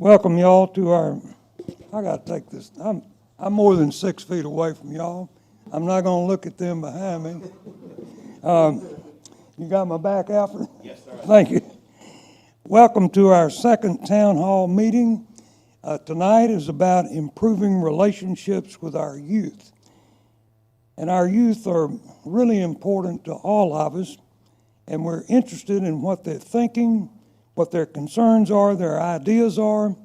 Welcome y'all to our, I gotta take this, I'm more than 6 feet away from y'all. I'm not gonna look at them behind me. You got my back, Alfred? Yes, sir. Thank you. Welcome to our second town hall meeting. Tonight is about improving relationships with our youth. And our youth are really important to all of us, and we're interested in what they're thinking, what their concerns are, their ideas are.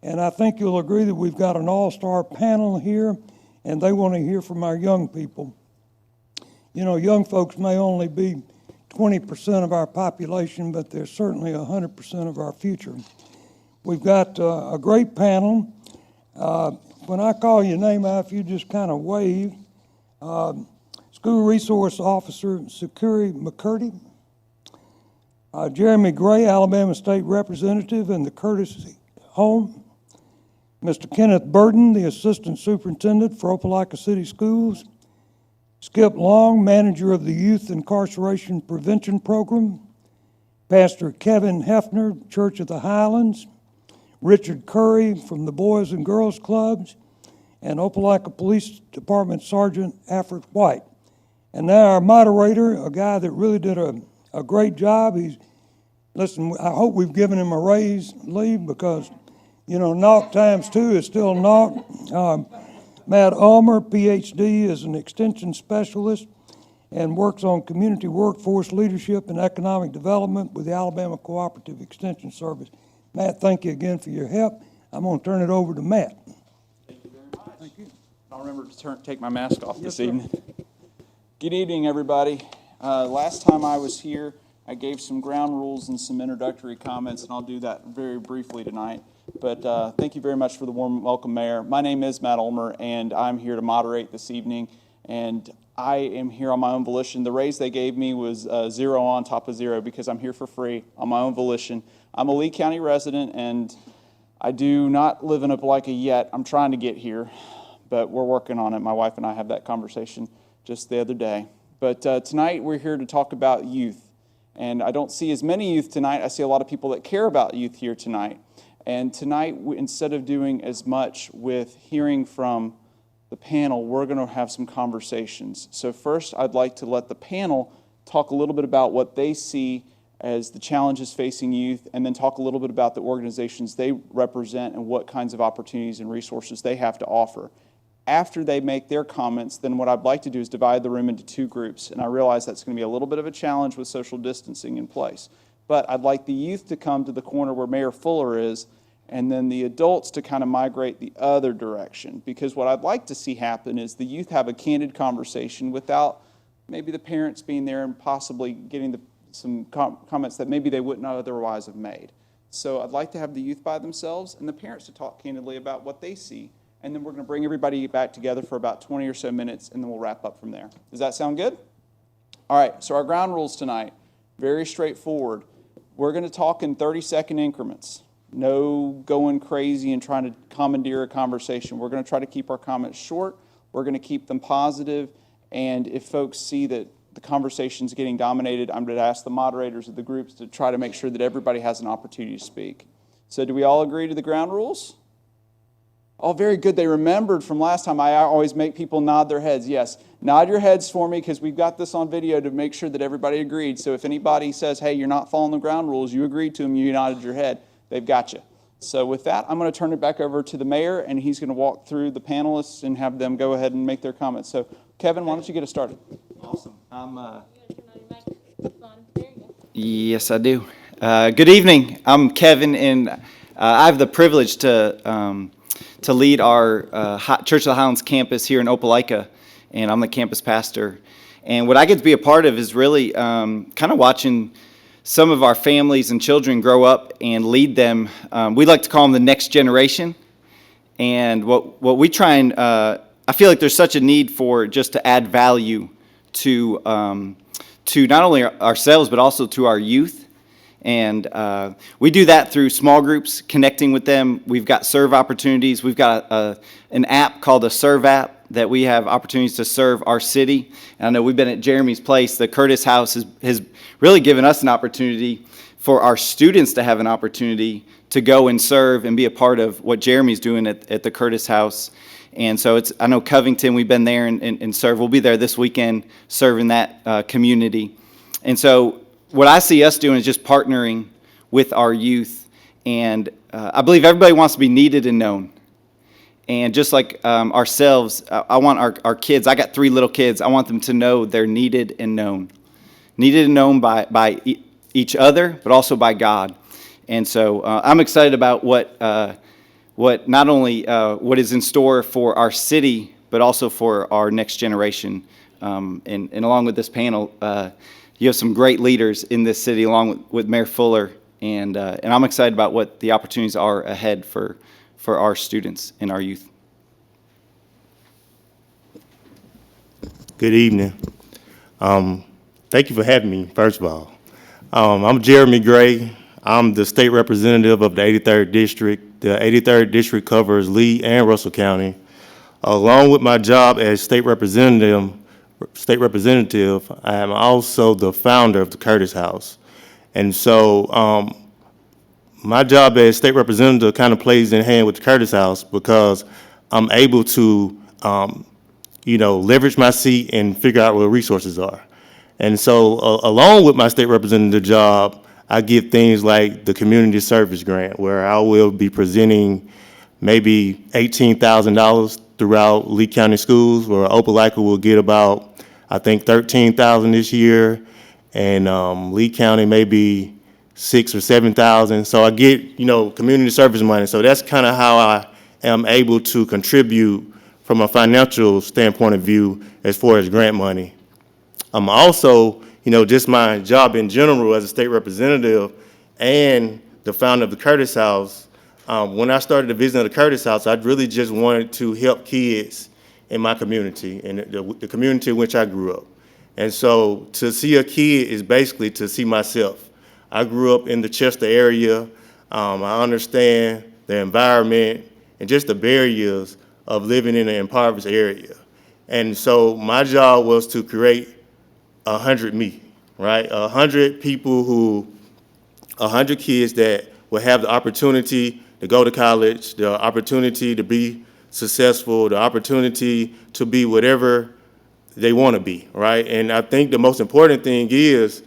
And I think you'll agree that we've got an all-star panel here, and they want to hear from our young people. You know, young folks may only be 20% of our population, but they're certainly 100% of our future. We've got a great panel. When I call your name out, if you just kind of wave. School Resource Officer Security McCurdy, Jeremy Gray, Alabama State Representative in the Curtis home, Mr. Kenneth Burden, the Assistant Superintendent for Opelika City Schools, Skip Long, Manager of the Youth Incarceration Prevention Program, Pastor Kevin Hefner, Church of the Highlands, Richard Curry from the Boys and Girls Clubs, and Opelika Police Department Sergeant Alfred White. And now our moderator, a guy that really did a great job. Listen, I hope we've given him a raise, Lee, because, you know, knock times 2 is still knock. Matt Ulmer, PhD, is an extension specialist and works on community workforce leadership and economic development with the Alabama Cooperative Extension Service. Matt, thank you again for your help. I'm going to turn it over to Matt. Thank you very much. Thank you. I'll remember to take my mask off this evening. Good evening, everybody. Last time I was here, I gave some ground rules and some introductory comments, and I'll do that very briefly tonight. But thank you very much for the warm welcome, Mayor. My name is Matt Ulmer, and I'm here to moderate this evening. And I am here on my own volition. The raise they gave me was 0 on top of 0 because I'm here for free on my own volition. I'm a Lee County resident, and I do not live in Opelika yet. I'm trying to get here, but we're working on it. My wife and I had that conversation just the other day. But tonight we're here to talk about youth. And I don't see as many youth tonight. I see a lot of people that care about youth here tonight. And tonight, instead of doing as much with hearing from the panel, we're going to have some conversations. So first, I'd like to let the panel talk a little bit about what they see as the challenges facing youth, and then talk a little bit about the organizations they represent and what kinds of opportunities and resources they have to offer. After they make their comments, then what I'd like to do is divide the room into 2 groups. And I realize that's going to be a little bit of a challenge with social distancing in place. But I'd like the youth to come to the corner where Mayor Fuller is, and then the adults to kind of migrate the other direction. Because what I'd like to see happen is the youth have a candid conversation without maybe the parents being there and possibly getting some comments that maybe they wouldn't otherwise have made. So I'd like to have the youth by themselves and the parents to talk candidly about what they see. And then we're going to bring everybody back together for about 20 or so minutes, and then we'll wrap up from there. Does that sound good? All right, so our ground rules tonight, very straightforward. We're going to talk in 30-second increments. No going crazy and trying to commandeer a conversation. We're going to try to keep our comments short. We're going to keep them positive. And if folks see that the conversation's getting dominated, I'm going to ask the moderators of the groups to try to make sure that everybody has an opportunity to speak. So do we all agree to the ground rules? Oh, very good. They remembered from last time. I always make people nod their heads. Yes, nod your heads for me because we've got this on video to make sure that everybody agreed. So if anybody says, hey, you're not following the ground rules, you agreed to them, you nodded your head, they've got you. So with that, I'm going to turn it back over to the mayor, and he's going to walk through the panelists and have them go ahead and make their comments. So, Kevin, why don't you get us started? Awesome. Yes, I do. Good evening. I'm Kevin, and I have the privilege to lead our Church of the Highlands campus here in Opelika, and I'm the campus pastor. And what I get to be a part of is really kind of watching some of our families and children grow up and lead them. We like to call them the next generation. And what we try and, I feel like there's such a need for just to add value to not only ourselves, but also to our youth. And we do that through small groups, connecting with them. We've got serve opportunities. We've got an app called the Serve app that we have opportunities to serve our city. And I know we've been at Jeremy's place. The Curtis House has really given us an opportunity for our students to have an opportunity to go and serve and be a part of what Jeremy's doing at the Curtis House. And so I know Covington, we've been there and served. We'll be there this weekend serving that community. And so what I see us doing is just partnering with our youth. And I believe everybody wants to be needed and known. And just like ourselves, I want our kids, I got 3 little kids, I want them to know they're needed and known. Needed and known by each other, but also by God. And so I'm excited about what not only what is in store for our city, but also for our next generation. And along with this panel, you have some great leaders in this city, along with Mayor Fuller. And I'm excited about what the opportunities are ahead for our students and our youth. Good evening. Thank you for having me, first of all. I'm Jeremy Gray. I'm the state representative of the 83rd District. The 83rd District covers Lee and Russell County. Along with my job as state representative, I am also the founder of the Curtis House. And so my job as state representative kind of plays in hand with the Curtis House because I'm able to, leverage my seat and figure out where resources are. And so along with my state representative job, I get things like the community service grant, where I will be presenting maybe $18,000 throughout Lee County schools, where Opelika will get about, I think, $13,000 this year, and Lee County maybe $6,000 or $7,000. So I get, community service money. So that's kind of how I am able to contribute from a financial standpoint of view as far as grant money. I'm also, just my job in general as a state representative and the founder of the Curtis House. When I started the vision of the Curtis House, I really just wanted to help kids in my community and the community in which I grew up. And so to see a kid is basically to see myself. I grew up in the Chester area. I understand the environment and just the barriers of living in an impoverished area. And so my job was to create 100 me, right? 100 people 100 kids that will have the opportunity to go to college, the opportunity to be successful, the opportunity to be whatever they want to be, right? And I think the most important thing is,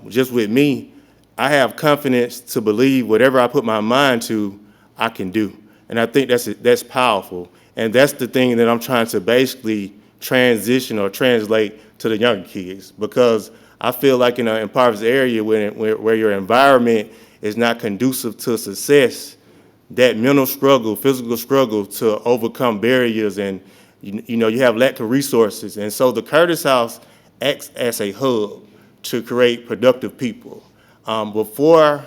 just with me, I have confidence to believe whatever I put my mind to, I can do. And I think that's powerful. And that's the thing that I'm trying to basically transition or translate to the younger kids, because I feel like in an impoverished area where your environment is not conducive to success, that mental struggle, physical struggle to overcome barriers, and you have lack of resources. And so the Curtis House acts as a hub to create productive people. Before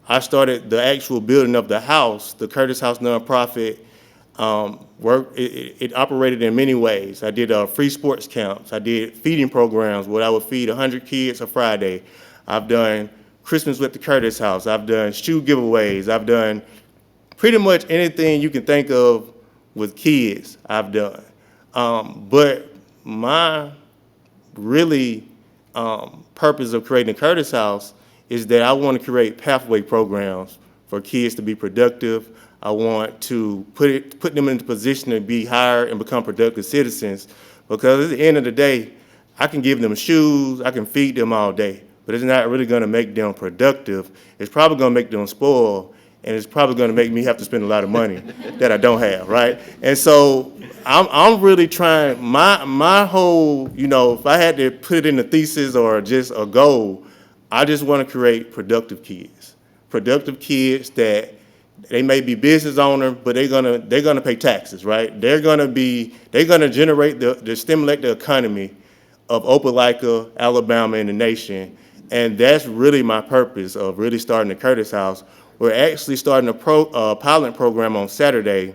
I started the actual building of the house, the Curtis House nonprofit it operated in many ways. I did free sports camps. I did feeding programs where I would feed 100 kids a Friday. I've done Christmas with the Curtis House. I've done shoe giveaways. I've done pretty much anything you can think of with kids, I've done. But my really purpose of creating the Curtis House is that I want to create pathway programs for kids to be productive. I want to put them in a position to be hired and become productive citizens, because at the end of the day, I can give them shoes, I can feed them all day, but it's not really going to make them productive. It's probably going to make them spoiled, and it's probably going to make me have to spend a lot of money that I don't have, right? And so I'm really trying, my whole, if I had to put it in a thesis or just a goal, I just want to create productive kids that they may be business owners, but they're gonna pay taxes, right? They're gonna generate to stimulate the economy of Opelika, Alabama, and the nation. And that's really my purpose of really starting the Curtis House. We're actually starting a pilot program on Saturday,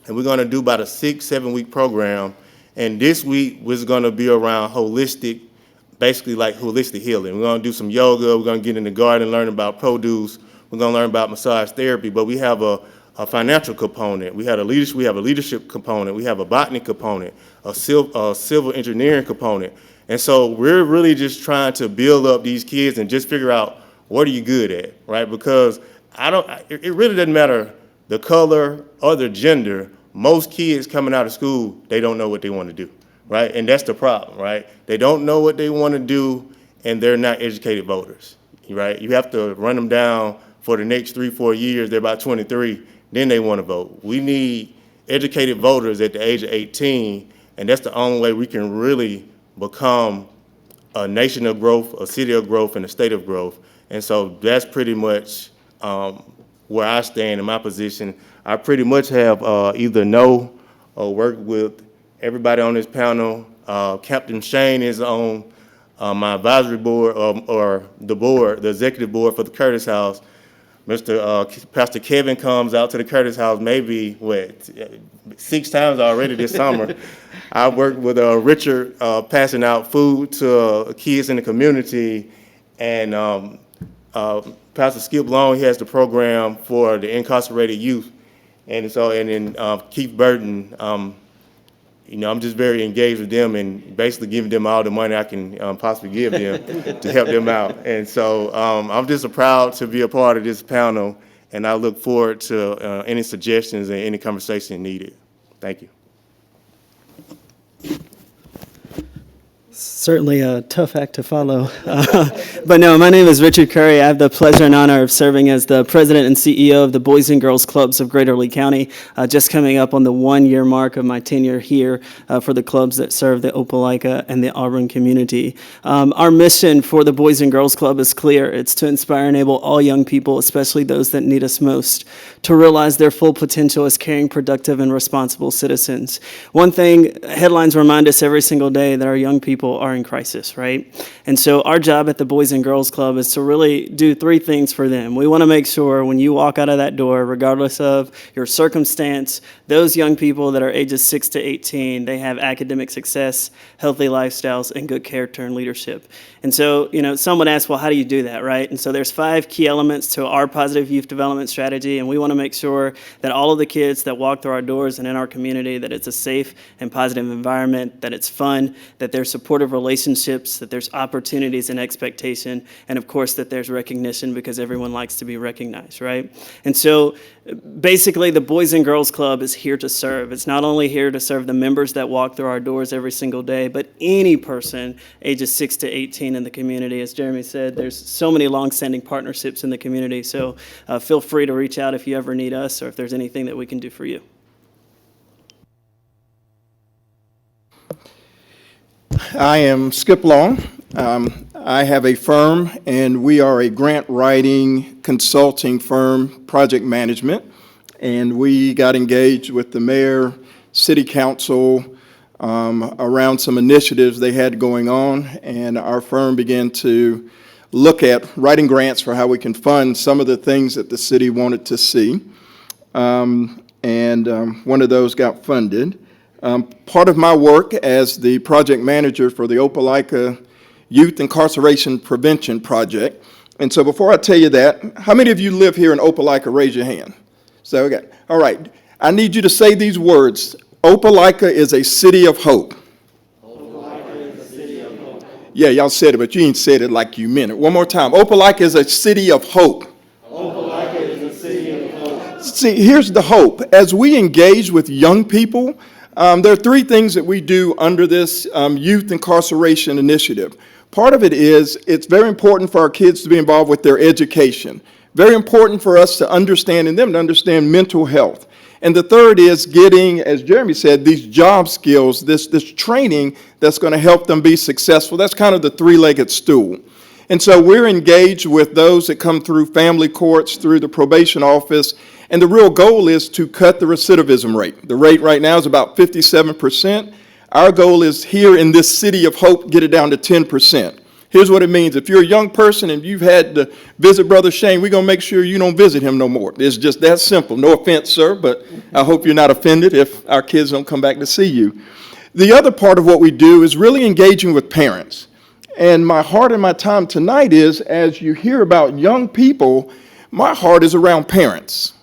and we're gonna do about a 6-7 week program. And this week was gonna be around basically like holistic healing. We're gonna do some yoga, we're gonna get in the garden, learn about produce, we're gonna learn about massage therapy, but we have a financial component, we have a leadership component, we have a botany component, a civil engineering component. And so we're really just trying to build up these kids and just figure out what are you good at, right? Because it really doesn't matter the color or the gender. Most kids coming out of school, they don't know what they want to do, right? And that's the problem, right? They don't know what they want to do, and they're not educated voters, right? You have to run them down for the next 3-4 years. They're about 23, then they want to vote. We need educated voters at the age of 18, and that's the only way we can really become a nation of growth, a city of growth, and a state of growth. And so that's pretty much where I stand in my position. I pretty much have either know or work with everybody on this panel. Captain Shane is on my advisory board or the executive board for the Curtis House. Pastor Kevin comes out to the Curtis House maybe, 6 times already this summer. I worked with Richard passing out food to kids in the community, and Pastor Skip Long, he has the program for the incarcerated youth. And then Keith Burton, I'm just very engaged with them and basically giving them all the money I can possibly give them to help them out. And so I'm just proud to be a part of this panel, and I look forward to any suggestions and any conversation needed. Thank you. Certainly a tough act to follow. But no, my name is Richard Curry. I have the pleasure and honor of serving as the president and CEO of the Boys and Girls Clubs of Greater Lee County, just coming up on the 1-year mark of my tenure here for the clubs that serve the Opelika and the Auburn community. Our mission for the Boys and Girls Club is clear. It's to inspire and enable all young people, especially those that need us most, to realize their full potential as caring, productive, and responsible citizens. One thing, headlines remind us every single day that our young people are in crisis, right? And so our job at the Boys and Girls Club is to really do 3 things for them. We want to make sure when you walk out of that door, regardless of your circumstance, those young people that are ages 6 to 18, they have academic success, healthy lifestyles, and good character and leadership. And so, someone asked, well, how do you do that, right? And so there's 5 key elements to our positive youth development strategy, and we want to make sure that all of the kids that walk through our doors and in our community, that it's a safe and positive environment, that it's fun, that there's supportive relationships, that there's opportunities and expectation, and of course that there's recognition, because everyone likes to be recognized, right? And so basically the Boys and Girls Club is here to serve. It's not only here to serve the members that walk through our doors every single day, but any person ages 6 to 18 in the community. As Jeremy said, there's so many long-standing partnerships in the community, so feel free to reach out if you ever need us or if there's anything that we can do for you. I am Skip Long. I have a firm, and we are a grant writing consulting firm, project management, and we got engaged with the mayor, city council, around some initiatives they had going on, and our firm began to look at writing grants for how we can fund some of the things that the city wanted to see, and one of those got funded. Part of my work as the project manager for the Opelika Youth Incarceration Prevention Project. And so before I tell you that, how many of you live here in Opelika? Raise your hand. So, okay. All right. I need you to say these words. Opelika is a city of hope. Opelika is a city of hope. Yeah, y'all said it, but you ain't said it like you meant it. One more time. Opelika is a city of hope. Opelika is a city of hope. See, here's the hope. As we engage with young people, there are 3 things that we do under this youth incarceration initiative. Part of it is it's very important for our kids to be involved with their education. Very important for us to understand and them to understand mental health. And the third is getting, as Jeremy said, these job skills, this training that's going to help them be successful. That's kind of the 3-legged stool. And so we're engaged with those that come through family courts, through the probation office, and the real goal is to cut the recidivism rate. The rate right now is about 57%. Our goal is here in this city of hope, get it down to 10%. Here's what it means. If you're a young person and you've had to visit Brother Shane, we're going to make sure you don't visit him no more. It's just that simple. No offense, sir, but I hope you're not offended if our kids don't come back to see you. The other part of what we do is really engaging with parents. And my heart and my time tonight is, as you hear about young people, my heart is around parents.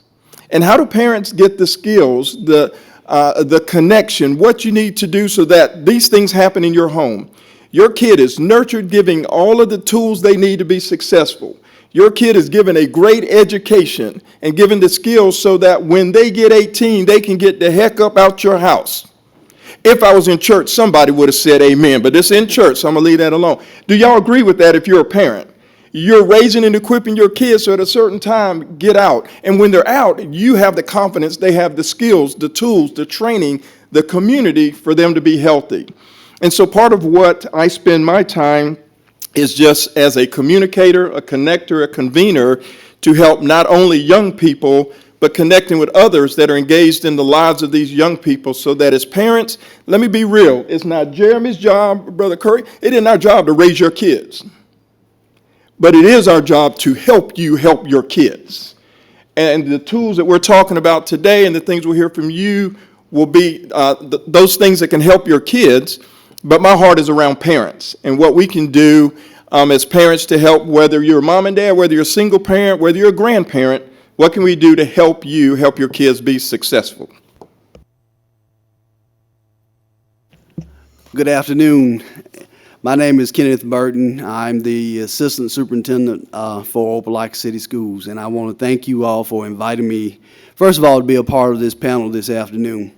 And how do parents get the skills, the connection, what you need to do so that these things happen in your home? Your kid is nurtured, giving all of the tools they need to be successful. Your kid is given a great education and given the skills so that when they get 18, they can get the heck up out your house. If I was in church, somebody would have said amen, but it's in church, so I'm going to leave that alone. Do y'all agree with that if you're a parent? You're raising and equipping your kids so at a certain time, get out. And when they're out, you have the confidence, they have the skills, the tools, the training, the community for them to be healthy. And so part of what I spend my time is just as a communicator, a connector, a convener to help not only young people, but connecting with others that are engaged in the lives of these young people so that as parents, let me be real, it's not Jeremy's job, Brother Curry, it isn't our job to raise your kids. But it is our job to help you help your kids. And the tools that we're talking about today and the things we'll hear from you will be those things that can help your kids. But my heart is around parents and what we can do as parents to help, whether you're a mom and dad, whether you're a single parent, whether you're a grandparent, what can we do to help you help your kids be successful? Good afternoon. My name is Kenneth Burton. I'm the Assistant Superintendent for Opelika City Schools, and I want to thank you all for inviting me, first of all, to be a part of this panel this afternoon.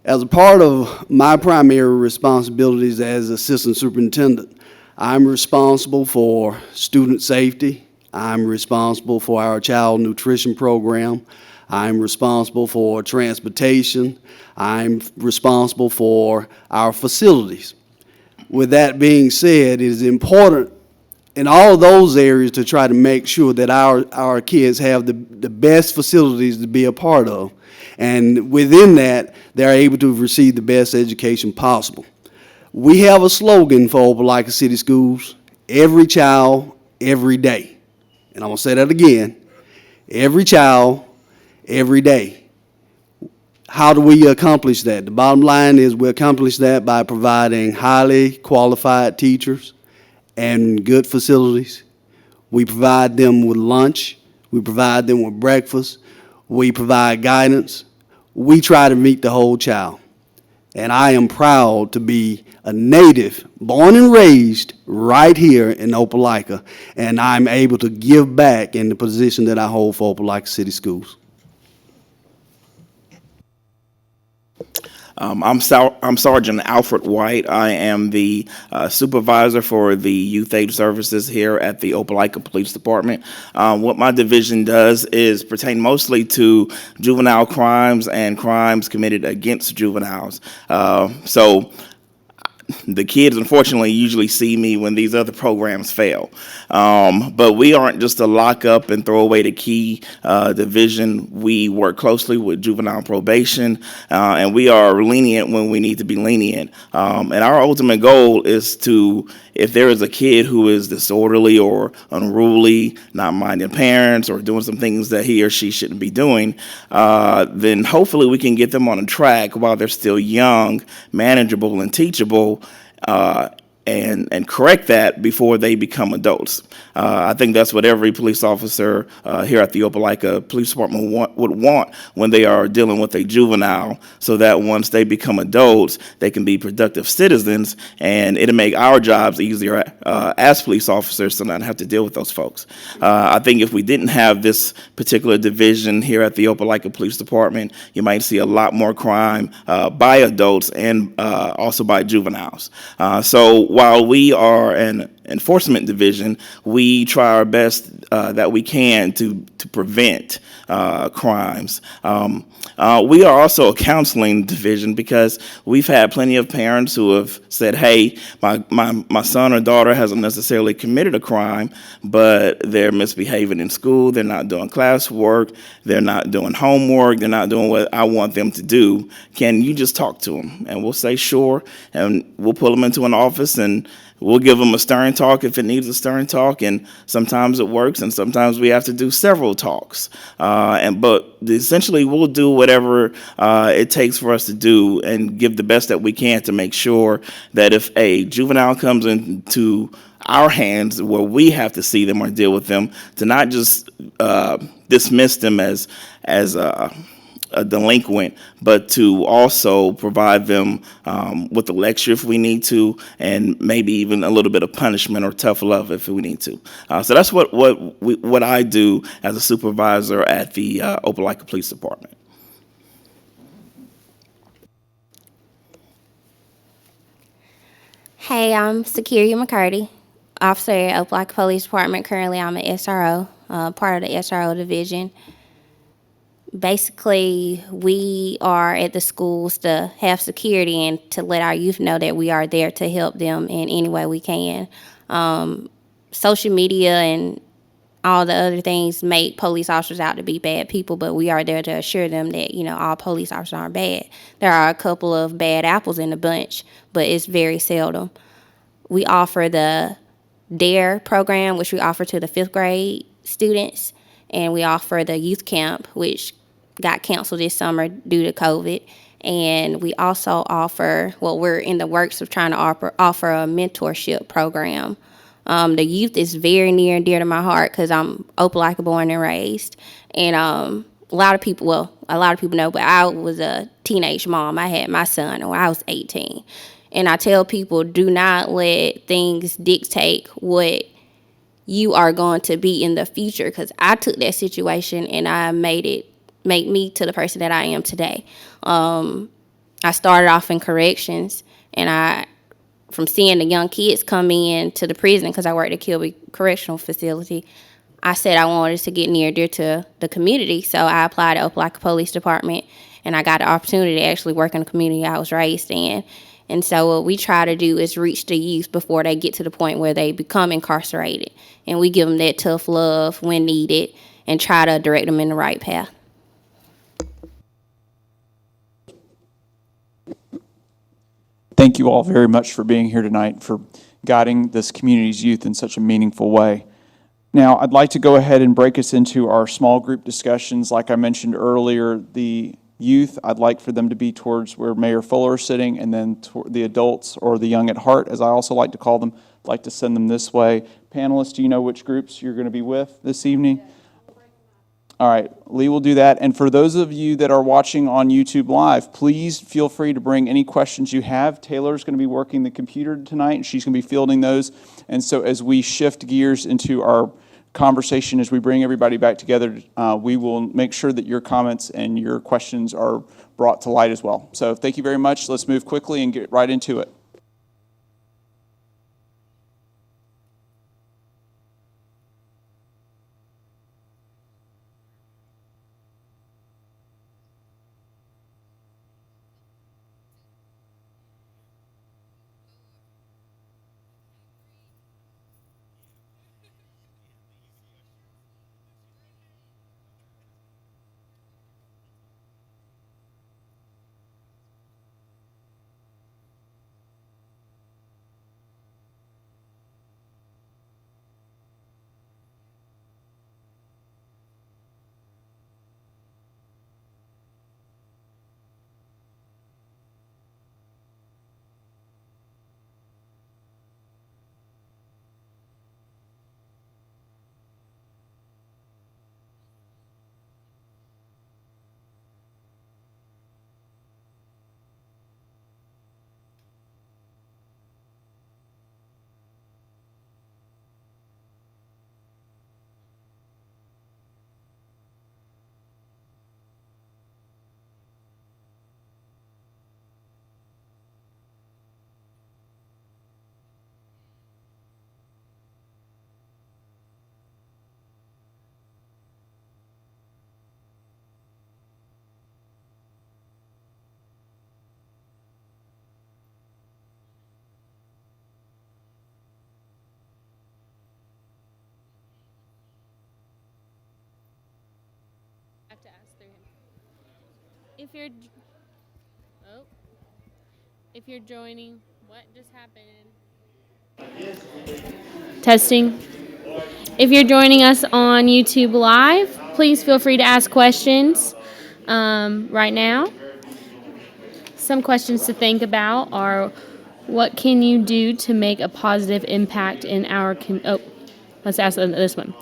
As a part of my primary responsibilities as Assistant Superintendent, I'm responsible for student safety. I'm responsible for our child nutrition program. I'm responsible for transportation. I'm responsible for our facilities. With that being said, it is important in all of those areas to try to make sure that our kids have the best facilities to be a part of. And within that, they're able to receive the best education possible. We have a slogan for Opelika City Schools: every child, every day. And I'm going to say that again: every child, every day. How do we accomplish that? The bottom line is we accomplish that by providing highly qualified teachers and good facilities. We provide them with lunch. We provide them with breakfast. We provide guidance. We try to meet the whole child. And I am proud to be a native, born and raised right here in Opelika, and I'm able to give back in the position that I hold for Opelika City Schools. I'm Sergeant Alfred White. I am the supervisor for the youth aid services here at the Opelika Police Department. What my division does is pertain mostly to juvenile crimes and crimes committed against juveniles. So the kids, unfortunately, usually see me when these other programs fail. But we aren't just a lock up and throw away the key division. We work closely with juvenile probation, and we are lenient when we need to be lenient. And our ultimate goal is to, if there is a kid who is disorderly or unruly, not minding parents, or doing some things that he or she shouldn't be doing, then hopefully we can get them on a track while they're still young, manageable, and teachable, and correct that before they become adults. I think that's what every police officer here at the Opelika Police Department would want when they are dealing with a juvenile, so that once they become adults, they can be productive citizens, and it'll make our jobs easier as police officers to not have to deal with those folks. I think if we didn't have this particular division here at the Opelika Police Department, you might see a lot more crime by adults and also by juveniles. So while we are an enforcement division, we try our best that we can to prevent crimes. We are also a counseling division because we've had plenty of parents who have said, hey, my son or daughter hasn't necessarily committed a crime, but they're misbehaving in school, they're not doing classwork, they're not doing homework, they're not doing what I want them to do. Can you just talk to them? And we'll say, sure, and we'll pull them into an office and we'll give them a stern talk if it needs a stern talk, and sometimes it works, and sometimes we have to do several talks. But essentially, we'll do whatever it takes for us to do and give the best that we can to make sure that if a juvenile comes into our hands where we have to see them or deal with them, to not just dismiss them as a delinquent, but to also provide them with a lecture if we need to, and maybe even a little bit of punishment or tough love if we need to. So that's what I do as a supervisor at the Opelika Police Department. Hey, I'm Sakiria McCurdy, officer at Opelika Police Department. Currently, I'm an SRO, part of the SRO division. Basically, we are at the schools to have security and to let our youth know that we are there to help them in any way we can. Social media and all the other things make police officers out to be bad people, but we are there to assure them that, all police officers aren't bad. There are a couple of bad apples in the bunch, but it's very seldom. We offer the DARE program, which we offer to the 5th grade students, and we offer the youth camp, which got canceled this summer due to COVID. And we also offer, we're in the works of trying to offer a mentorship program. The youth is very near and dear to my heart because I'm Opelika born and raised. And a lot of people know, but I was a teenage mom. I had my son when I was 18. And I tell people, do not let things dictate what you are going to be in the future, because I took that situation and I made me to the person that I am today. I started off in corrections, and from seeing the young kids come in to the prison, because I worked at Kilby Correctional Facility, I said I wanted to get near dear to the community, so I applied to Opelika Police Department, and I got the opportunity to actually work in the community I was raised in. And so what we try to do is reach the youth before they get to the point where they become incarcerated, and we give them that tough love when needed and try to direct them in the right path. Thank you all very much for being here tonight, for guiding this community's youth in such a meaningful way. Now, I'd like to go ahead and break us into our small group discussions. Like I mentioned earlier, the youth, I'd like for them to be towards where Mayor Fuller is sitting, and then the adults, or the young at heart, as I also like to call them, I'd like to send them this way. Panelists, do you know which groups you're going to be with this evening? All right, Lee will do that. And for those of you that are watching on YouTube Live, please feel free to bring any questions you have. Taylor's going to be working the computer tonight, and she's going to be fielding those. And so as we shift gears into our conversation, as we bring everybody back together, we will make sure that your comments and your questions are brought to light as well. So thank you very much. Let's move quickly and get right into it. To ask through him. If you're joining, what just happened? Testing. If you're joining us on YouTube Live, please feel free to ask questions right now. Some questions to think about are, what can you do to make a positive impact in our let's ask this one.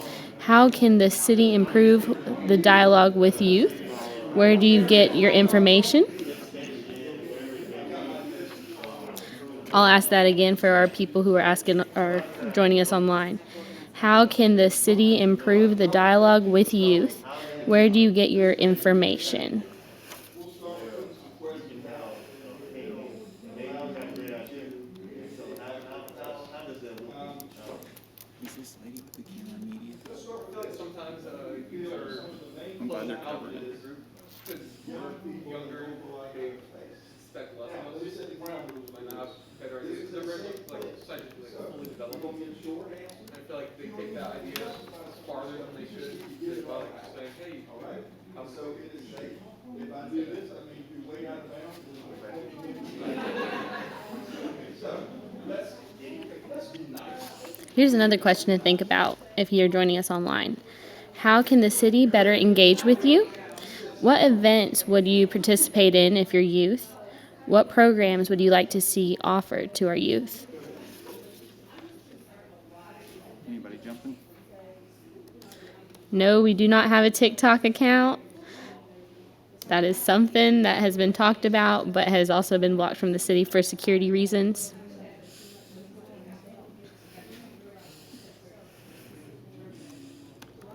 How can the city improve the dialogue with youth? Where do you get your information? I'll ask that again for our people who are joining us online. How can the city improve the dialogue with youth? Where do you get your information? Is this lady with the camera media? I'm glad they're covering it. Here's another question to think about if you're joining us online. How can the city better engage with you? What events would you participate in if you're youth? What programs would you like to see offered to our youth? Anybody jumping? No, we do not have a TikTok account. That is something that has been talked about, but has also been blocked from the city for security reasons.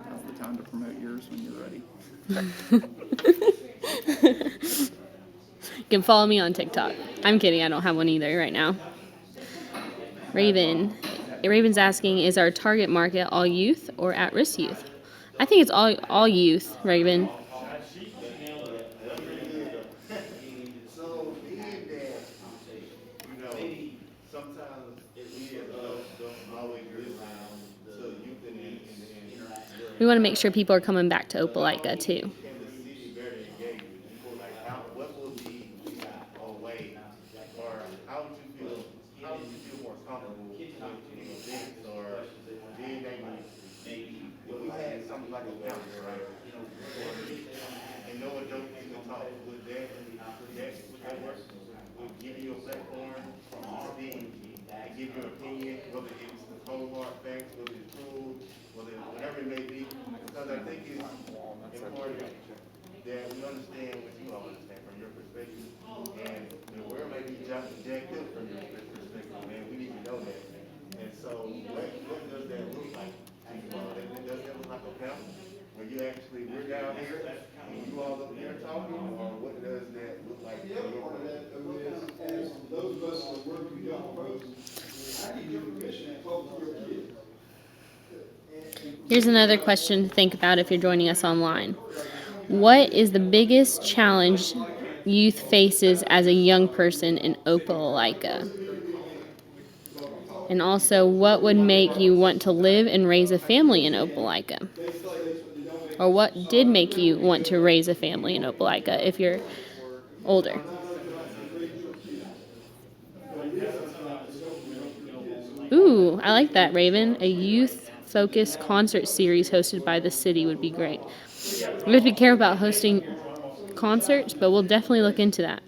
Now's the time to promote yours when you're ready. You can follow me on TikTok. I'm kidding, I don't have one either right now. Raven's asking, is our target market all youth or at-risk youth? I think it's all youth, Raven. We want to make sure people are coming back to Opelika too. Give your opinion, whether it's the cold hard facts, whether it's true, whatever it may be, because I think it's important that we understand what you all understand from your perspective, and the world may be jacked up from your perspective, and we need to know that. And so, what does that look like to you all? Does that look like a panel where you actually, we're down here, and you all up here talking, or what does that look like? The other part of that, though, is as those of us that work with young folks, I need your permission to talk to your kids. Here's another question to think about if you're joining us online. What is the biggest challenge youth faces as a young person in Opelika? And also, what would make you want to live and raise a family in Opelika? Or what did make you want to raise a family in Opelika if you're older? Ooh, I like that, Raven. A youth-focused concert series hosted by the city would be great. We have to be careful about hosting concerts, but we'll definitely look into that.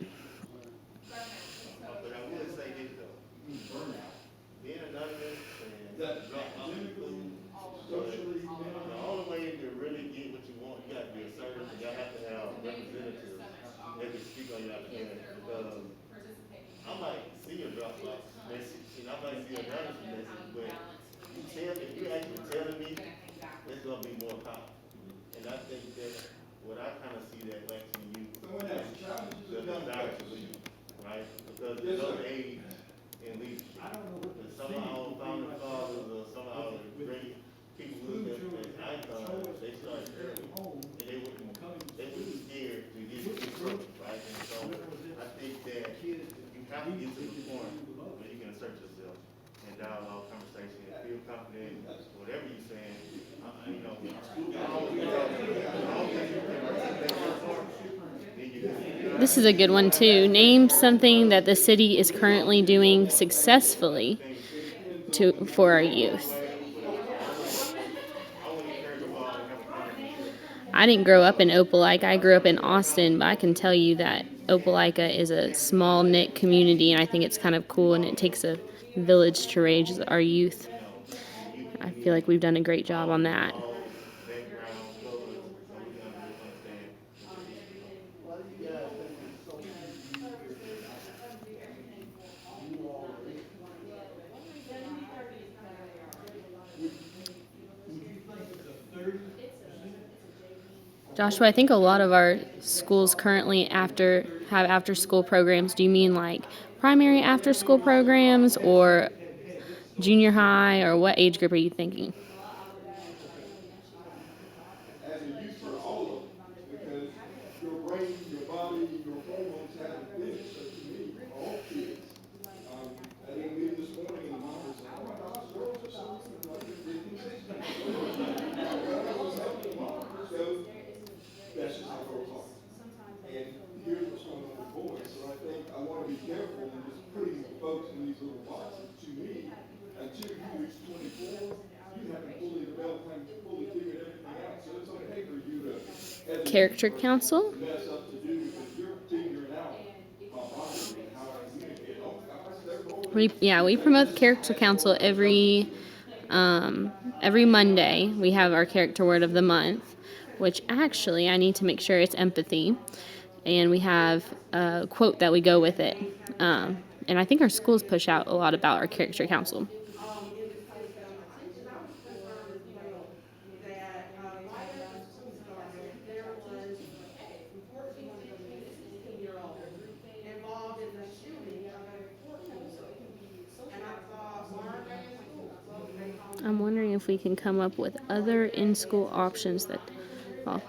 This is a good one too. Name something that the city is currently doing successfully for our youth. I didn't grow up in Opelika. I grew up in Austin, but I can tell you that Opelika is a small knit community, and I think it's kind of cool, and it takes a village to raise our youth. I feel like we've done a great job on that. Joshua, I think a lot of our schools currently have after-school programs. Do you mean like primary after-school programs or junior high, or what age group are you thinking? As a youth for all of them, because your brain, your body, your hormones haven't finished. So to me, all kids, I didn't leave this morning and the mom was like, oh my gosh, girls are something like 15, 16. So that's just how girls are. And here's what's going on with boys. So I think I want to be careful in just putting folks in these little boxes. To me, until you reach 24, you haven't fully developed and fully figured everything out. So it's okay for you to, as a Character council? mess up to do because you're figuring out my body and how I communicate. Oh, gosh, they're both We promote the character council every Monday. We have our character word of the month, which actually I need to make sure it's empathy, and we have a quote that we go with it. And I think our schools push out a lot about our character council. I'm wondering if we can come up with other in-school options that, well,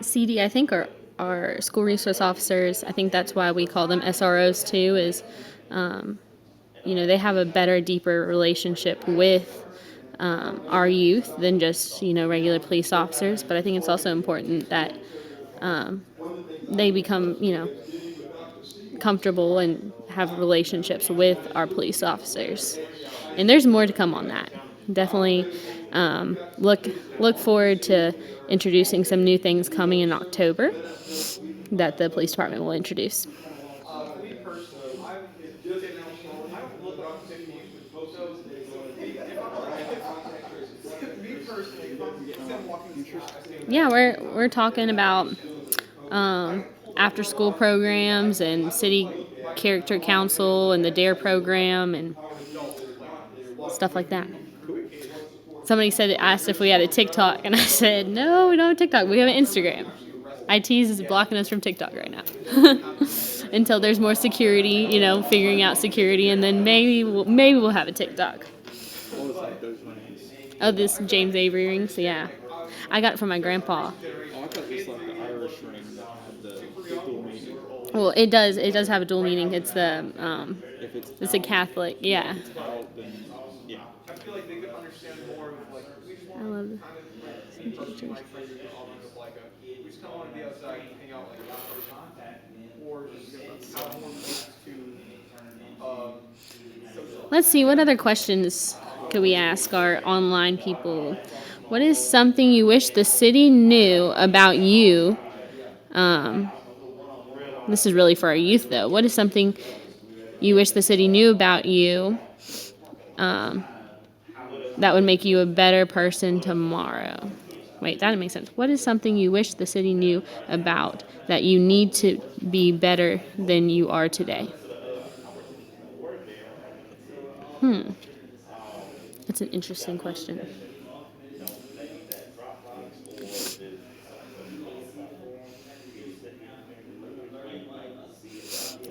CD, I think our school resource officers, I think that's why we call them SROs too, is, they have a better, deeper relationship with our youth than just, regular police officers. But I think it's also important that they become, comfortable and have relationships with our police officers. And there's more to come on that. Definitely look forward to introducing some new things coming in October that the police department will introduce. Yeah, we're talking about after school programs and city character council and the DARE program and stuff like that. Somebody asked if we had a TikTok, and I said, no, we don't have TikTok. We have an Instagram. IT is blocking us from TikTok right now. Until there's more security, figuring out security, and then maybe we'll have a TikTok. Oh, this James Avery ring? So yeah. I got it from my grandpa. Well, it does have a dual meaning. It's it's a Catholic, yeah. I feel like they could understand more of I love it. we just kind of want to be outside and hang out like that, or just how more to Let's see, what other questions could we ask our online people? What is something you wish the city knew about you? This is really for our youth, though. What is something you wish the city knew about you that would make you a better person tomorrow? Wait, that didn't make sense. What is something you wish the city knew about that you need to be better than you are today? That's an interesting question.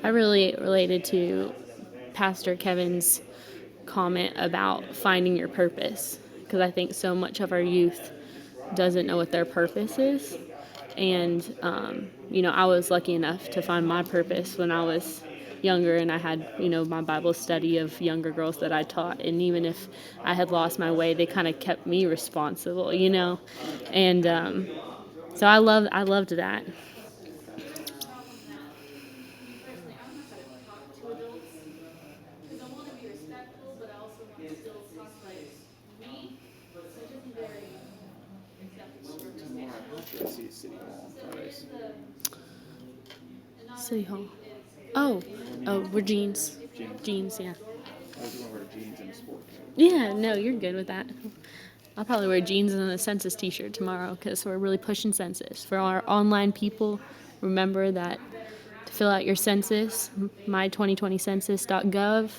I really related to Pastor Kevin's comment about finding your purpose, because I think so much of our youth doesn't know what their purpose is. And, I was lucky enough to find my purpose when I was younger, and I had, my Bible study of younger girls that I taught. And even if I had lost my way, they kind of kept me responsible, And so I loved that. City Hall. Oh, we're jeans. Jeans, yeah. Yeah, no, you're good with that. I'll probably wear jeans and a census t-shirt tomorrow because we're really pushing census. For our online people, remember that to fill out your census, my2020census.gov.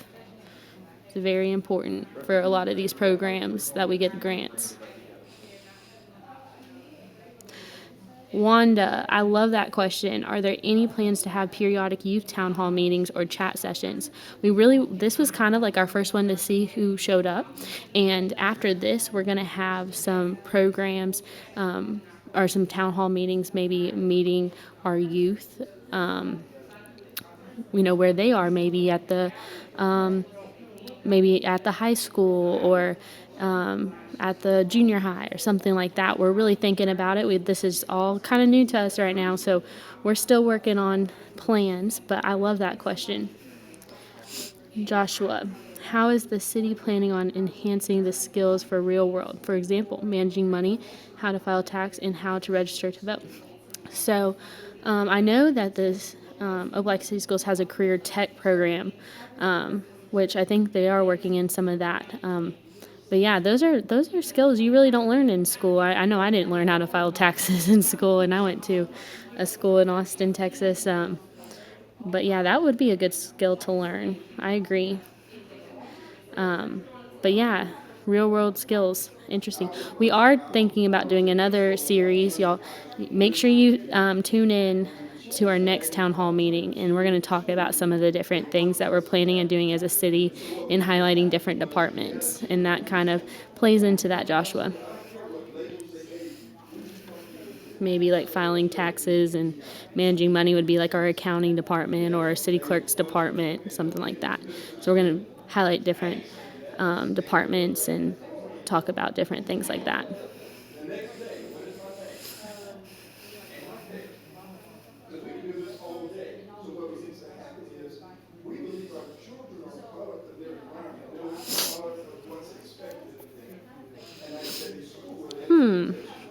It's very important for a lot of these programs that we get grants. Wanda, I love that question. Are there any plans to have periodic youth town hall meetings or chat sessions? This was kind of like our first one to see who showed up. And after this, we're going to have some programs or some town hall meetings, maybe meeting our youth, where they are, maybe at the high school or at the junior high or something like that. We're really thinking about it. This is all kind of new to us right now, so we're still working on plans, but I love that question. Joshua, how is the city planning on enhancing the skills for real world? For example, managing money, how to file tax, and how to register to vote. So I know that this Opelika City Schools has a career tech program, which I think they are working in some of that. But yeah, those are skills you really don't learn in school. I know I didn't learn how to file taxes in school, and I went to a school in Austin, Texas. But yeah, that would be a good skill to learn. I agree. But yeah, real world skills, interesting. We are thinking about doing another series, y'all. Make sure you tune in to our next town hall meeting, and we're going to talk about some of the different things that we're planning and doing as a city in highlighting different departments, and that kind of plays into that, Joshua. Maybe like filing taxes and managing money would be like our accounting department or our city clerk's department, something like that. So we're going to highlight different departments and talk about different things like that.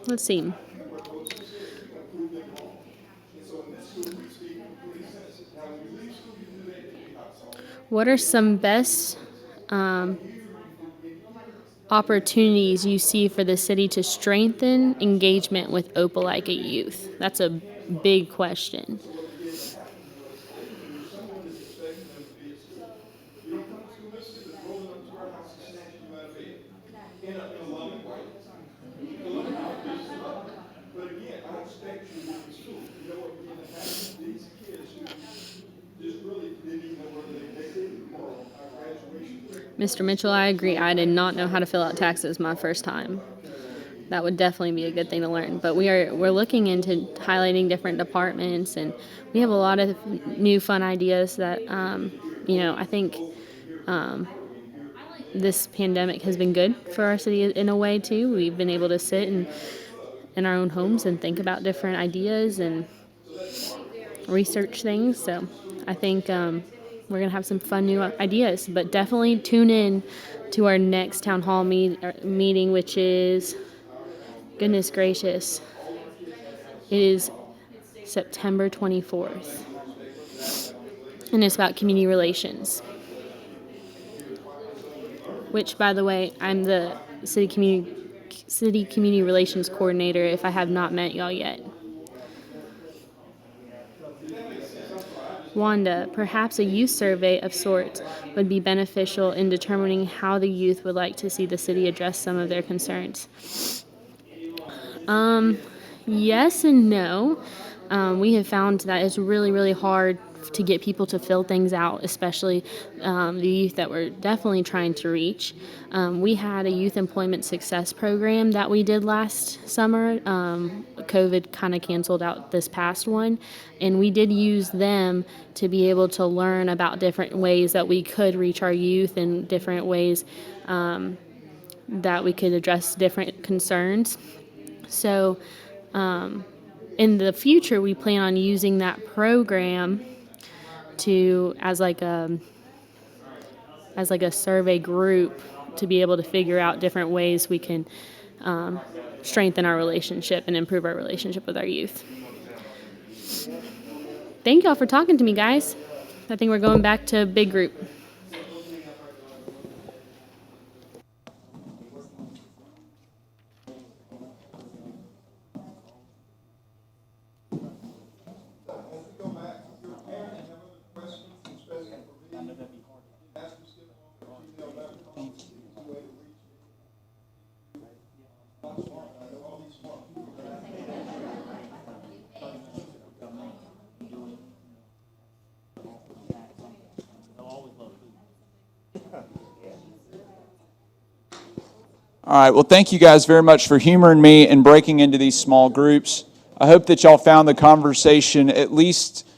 Let's see. What are some best opportunities you see for the city to strengthen engagement with Opelika youth? That's a big question. Mr. Mitchell, I agree. I did not know how to fill out taxes my first time. That would definitely be a good thing to learn. But we're looking into highlighting different departments, and we have a lot of new fun ideas that I think this pandemic has been good for our city in a way too. We've been able to sit in our own homes and think about different ideas and research things. So I think we're going to have some fun new ideas, but definitely tune in to our next town hall meeting, which is, goodness gracious, it is September 24th, and it's about community relations, which, by the way, I'm the city community relations coordinator if I have not met y'all yet. Wanda, perhaps a youth survey of sorts would be beneficial in determining how the youth would like to see the city address some of their concerns. Yes and no. We have found that it's really, really hard to get people to fill things out, especially the youth that we're definitely trying to reach. We had a youth employment success program that we did last summer. COVID kind of canceled out this past one, and we did use them to be able to learn about different ways that we could reach our youth and different ways that we could address different concerns. So in the future, we plan on using that program as like a survey group to be able to figure out different ways we can strengthen our relationship and improve our relationship with our youth. Thank y'all for talking to me, guys. I think we're going back to a big group. All right, well, thank you guys very much for humoring me and breaking into these small groups. I hope that y'all found the conversation, at least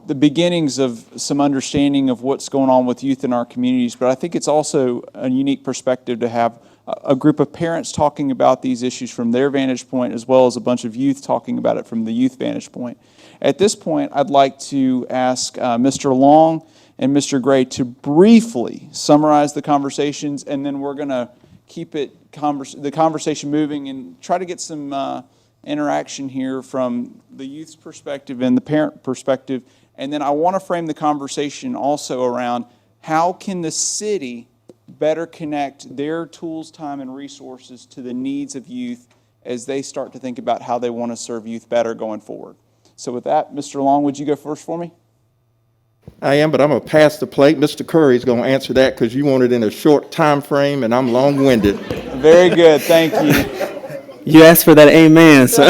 the beginnings of some understanding of what's going on with youth in our communities, but I think it's also a unique perspective to have a group of parents talking about these issues from their vantage point, as well as a bunch of youth talking about it from the youth vantage point. At this point, I'd like to ask Mr. Long and Mr. Gray to briefly summarize the conversations, and then we're going to keep the conversation moving and try to get some interaction here from the youth's perspective and the parent perspective. And then I want to frame the conversation also around how can the city better connect their tools, time, and resources to the needs of youth as they start to think about how they want to serve youth better going forward. So with that, Mr. Long, would you go first for me? I am, but I'm going to pass the plate. Mr. Curry's going to answer that because you want it in a short time frame, and I'm long-winded. Very good, thank you. You asked for that amen, so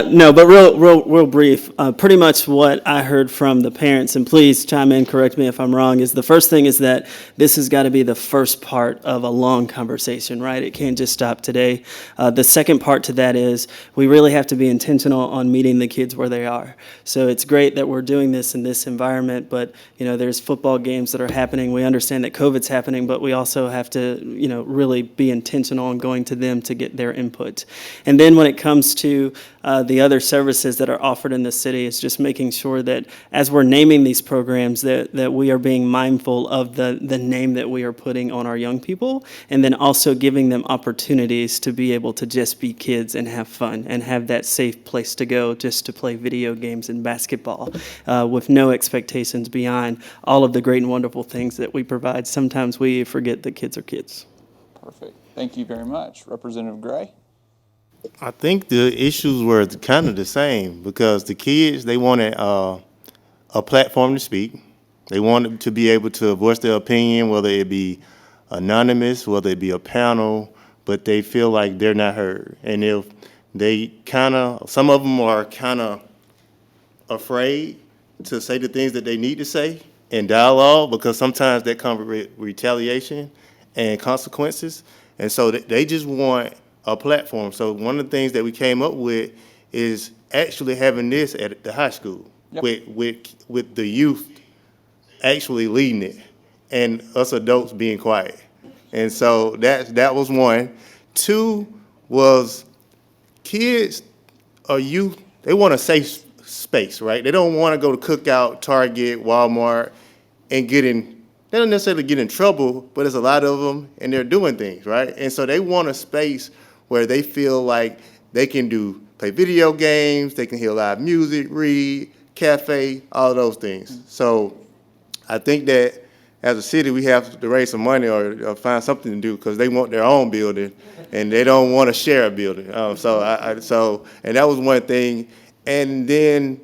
no, but real brief. Pretty much what I heard from the parents, and please chime in, correct me if I'm wrong, is the first thing is that this has got to be the first part of a long conversation, right? It can't just stop today. The second part to that is we really have to be intentional on meeting the kids where they are. So it's great that we're doing this in this environment, but there's football games that are happening. We understand that COVID's happening, but we also have to really be intentional on going to them to get their input. And then when it comes to the other services that are offered in the city, it's just making sure that as we're naming these programs that we are being mindful of the name that we are putting on our young people, and then also giving them opportunities to be able to just be kids and have fun and have that safe place to go just to play video games and basketball with no expectations beyond all of the great and wonderful things that we provide. Sometimes we forget that kids are kids. Perfect. Thank you very much. Representative Gray? I think the issues were kind of the same because the kids, they wanted a platform to speak. They wanted to be able to voice their opinion, whether it be anonymous, whether it be a panel, but they feel like they're not heard. And if they some of them are kind of afraid to say the things that they need to say in dialogue because sometimes that comes with retaliation and consequences. And so they just want a platform. So one of the things that we came up with is actually having this at the high school. Yep. with the youth actually leading it and us adults being quiet. And so that was one. Two was kids or youth, they want a safe space, right? They don't want to go to Cookout, Target, Walmart, and they don't necessarily get in trouble, but there's a lot of them, and they're doing things, right? And so they want a space where they feel like they can play video games, they can hear live music, read, cafe, all of those things. So I think that as a city, we have to raise some money or find something to do because they want their own building, and they don't want to share a building. And that was one thing. And then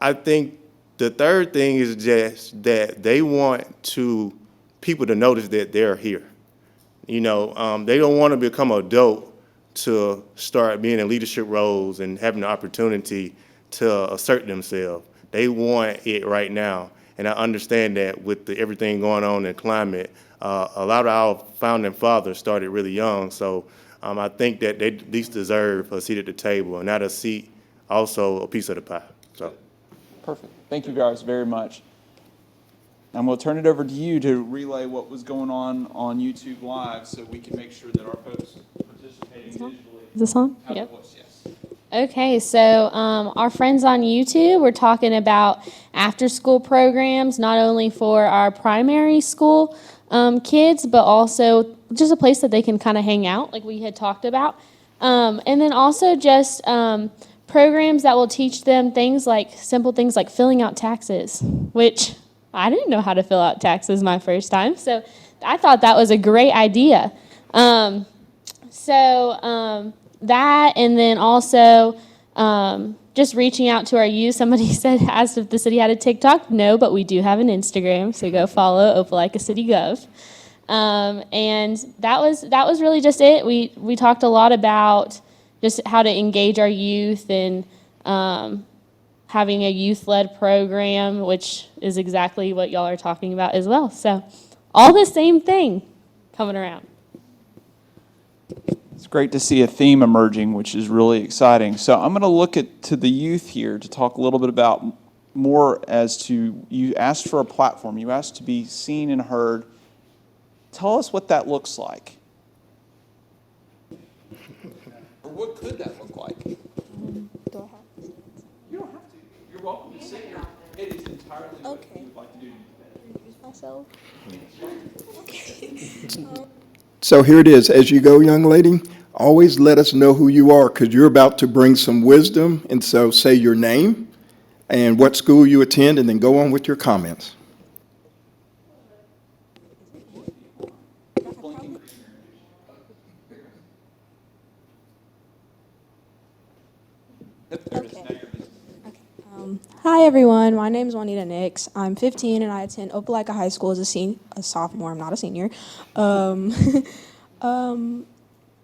I think the third thing is just that they want people to notice that they're here. They don't want to become an adult to start being in leadership roles and having the opportunity to assert themselves. They want it right now. And I understand that with everything going on in climate, a lot of our founding fathers started really young. So I think that they at least deserve a seat at the table, and not a seat, also a piece of the pie. So. Perfect. Thank you guys very much. And we'll turn it over to you to relay what was going on YouTube Live so we can make sure that our folks participating digitally. Is this on? Have a Yep. voice, yes. Okay, so our friends on YouTube, we're talking about after-school programs, not only for our primary school kids, but also just a place that they can kind of hang out, like we had talked about. And then also just programs that will teach them simple things like filling out taxes, which I didn't know how to fill out taxes my first time, so I thought that was a great idea. That, and then also just reaching out to our youth. Somebody asked if the city had a TikTok. No, but we do have an Instagram, so go follow Opelika City Gov. And that was really just it. We talked a lot about just how to engage our youth and having a youth-led program, which is exactly what y'all are talking about as well. So all the same thing coming around. It's great to see a theme emerging, which is really exciting. So I'm going to look to the youth here to talk a little bit about more as to, you asked for a platform, you asked to be seen and heard. Tell us what that looks like. Or what could that look like? You don't have to. You're welcome to sit here. It is entirely what you would like to do. Myself. So here it is. As you go, young lady, always let us know who you are, because you're about to bring some wisdom. And so say your name and what school you attend, and then go on with your comments. Hi everyone, my name is Juanita Nix. I'm 15 and I attend Opelika High School as a sophomore. I'm not a senior.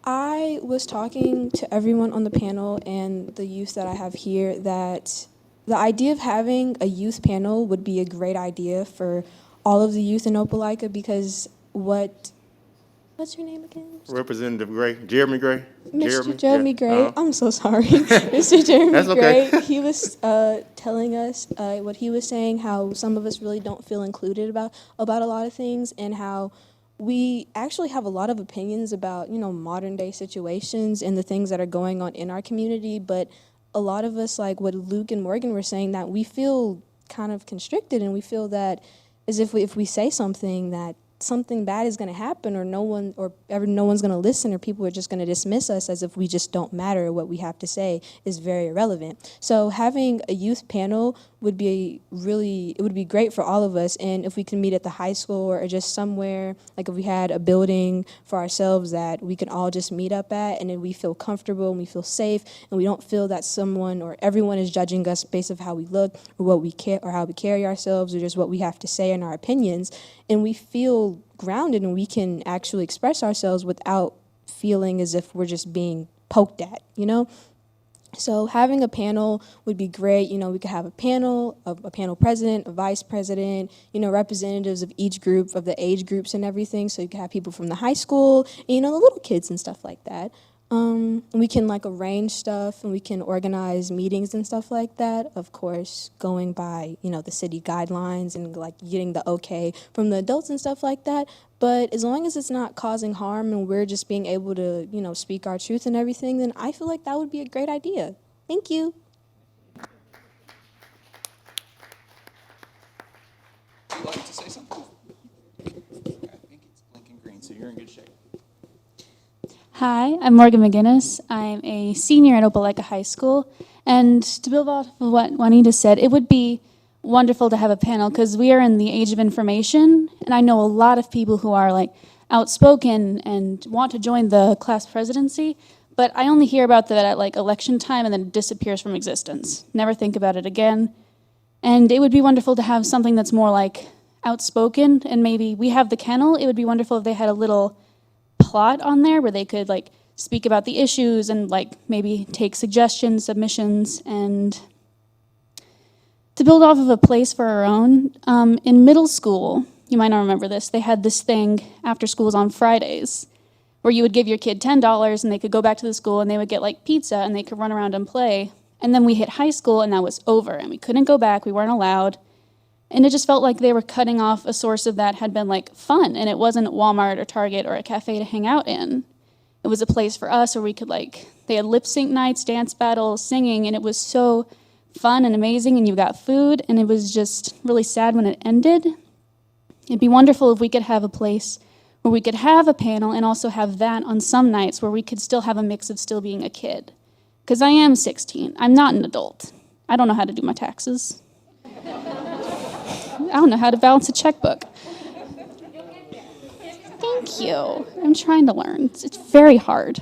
I was talking to everyone on the panel and the youth that I have here that the idea of having a youth panel would be a great idea for all of the youth in Opelika, because what's your name again? Representative Gray, Jeremy Gray. Mr. Jeremy yeah. Gray, I'm so sorry. Mr. Jeremy That's okay. Gray, he was telling us what he was saying, how some of us really don't feel included about a lot of things, and how we actually have a lot of opinions about, modern day situations and the things that are going on in our community, but a lot of us, like what Luke and Morgan were saying, that we feel kind of constricted, and we feel that as if we say something, that something bad is going to happen, or no one's going to listen, or people are just going to dismiss us as if we just don't matter, or what we have to say is very irrelevant. So having a youth panel would be great for all of us, and if we can meet at the high school or just somewhere, like if we had a building for ourselves that we can all just meet up at, and then we feel comfortable and we feel safe, and we don't feel that someone or everyone is judging us based on how we look or what we care or how we carry ourselves or just what we have to say and our opinions, and we feel grounded and we can actually express ourselves without feeling as if we're just being poked at, So having a panel would be great. We could have a panel president, a vice president, representatives of each group, of the age groups and everything. So you could have people from the high school, and, the little kids and stuff like that. We can arrange stuff, and we can organize meetings and stuff like that. Of course, going by, the city guidelines and getting the okay from the adults and stuff like that. But as long as it's not causing harm and we're just being able to, speak our truth and everything, then I feel like that would be a great idea. Thank you. Would you like to say something? Okay, I think it's blinking green, so you're in good shape. Hi, I'm Morgan McGinnis. I'm a senior at Opelika High School. And to build off of what Juanita said, it would be wonderful to have a panel because we are in the age of information. And I know a lot of people who are outspoken and want to join the class presidency, but I only hear about that at election time, and then it disappears from existence. Never think about it again. And it would be wonderful to have something that's more outspoken, and maybe we have the kennel. It would be wonderful if they had a little plot on there where they could speak about the issues and maybe take suggestions, submissions, and to build off of a place for our own. In middle school, you might not remember this, they had this thing after schools on Fridays where you would give your kid $10 and they could go back to the school and they would get pizza and they could run around and play. And then we hit high school and that was over and we couldn't go back, we weren't allowed. And it just felt like they were cutting off a source of that had been fun, and it wasn't Walmart or Target or a cafe to hang out in. It was a place for us where we could they had lip sync nights, dance battles, singing, and it was so fun and amazing, and you got food, and it was just really sad when it ended. It'd be wonderful if we could have a place where we could have a panel and also have that on some nights where we could still have a mix of still being a kid. Because I am 16, I'm not an adult. I don't know how to do my taxes. I don't know how to balance a checkbook. Thank you. I'm trying to learn. It's very hard.